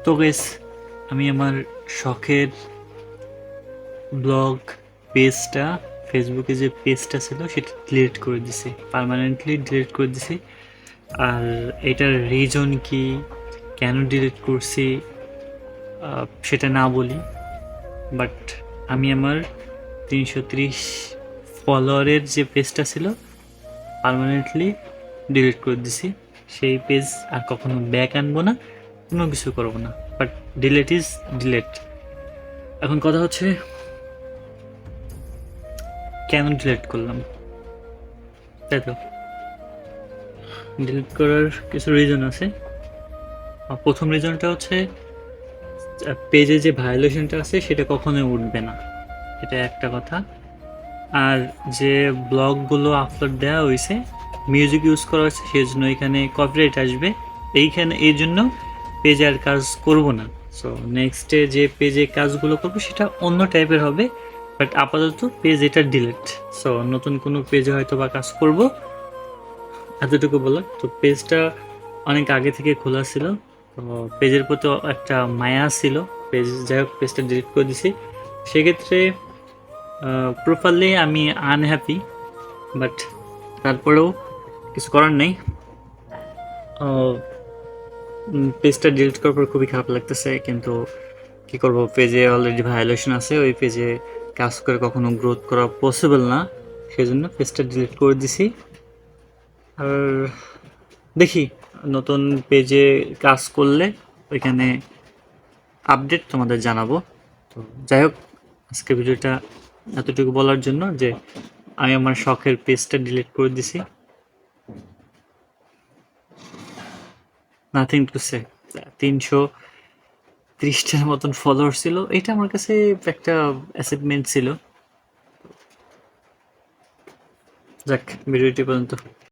তো গেস আমি আমার শখের ব্লগ পেজটা, ফেসবুকে যে পেজটা ছিল সেটা ডিলিট করে দিছি, পার্মানেন্টলি ডিলিট করে দিছি। আর এটার রিজন কি, কেন ডিলিট করছি সেটা না বলি, বাট আমি আমার 330 ফলোয়ারের যে পেজটা ছিল পার্মানেন্টলি ডিলিট করে দিছি। সেই পেজ আর কখনো ব্যাক আনবো না, কোনো কিছু করবো না, বাট ডিলেট ইজ ডিলেট। এখন কথা হচ্ছে কেন ডিলিট করলাম, তাই তো। ডিলিট করার কিছু রিজন আছে। প্রথম রিজনটা হচ্ছে পেজে যে ভায়োলেশনটা আছে সেটা কখনোই উঠবে না, এটা একটা কথা। আর যে ব্লগগুলো আপলোড দেওয়া হয়েছে, মিউজিক ইউজ করা হয়েছে, সেই জন্য এখানে কপিরাইট আসবে। এইখানে এই জন্য পেজে আর কাজ করব না। সো নেক্সটে যে পেজে কাজগুলো করবো সেটা অন্য টাইপের হবে, বাট আপাতত পেজ এটা ডিলিট। সো নতুন কোনো পেজে হয়তো বা কাজ করব, এতটুকু বলার। তো পেজটা অনেক আগে থেকে খোলা ছিল, তো পেজের প্রতি একটা মায়া ছিল, পেজ যাই হোক পেজটা ডিলিট করে দিছি। সেক্ষেত্রে প্রপারলি আমি আনহ্যাপি, বাট তারপরেও কিছু করার নেই। পেজটা ডিলিট করার পর খুবই খারাপ লাগতেছে, কিন্তু কি করব, পেজে অলরেডি ভায়োলেশন আছে, ওই পেজে কাজ করে কখনো গ্রোথ করা পসিবল না, সেজন্য পেজটা ডিলিট করে দিছি। আর দেখি নতুন পেজে কাজ করলে ওইখানে আপডেট তোমাদের জানাবো। তো যাই হোক, আজকে ভিডিওটা এতটুকু বলার জন্য যে আমি আমার শখের পেজটা ডিলিট করে দিছি। Nothing to say. 330টার মতন ফলোয়ার ছিল, এটা আমার কাছে একটা অ্যাচিভমেন্ট ছিল। যাক, ভিডিওটি পর্যন্ত।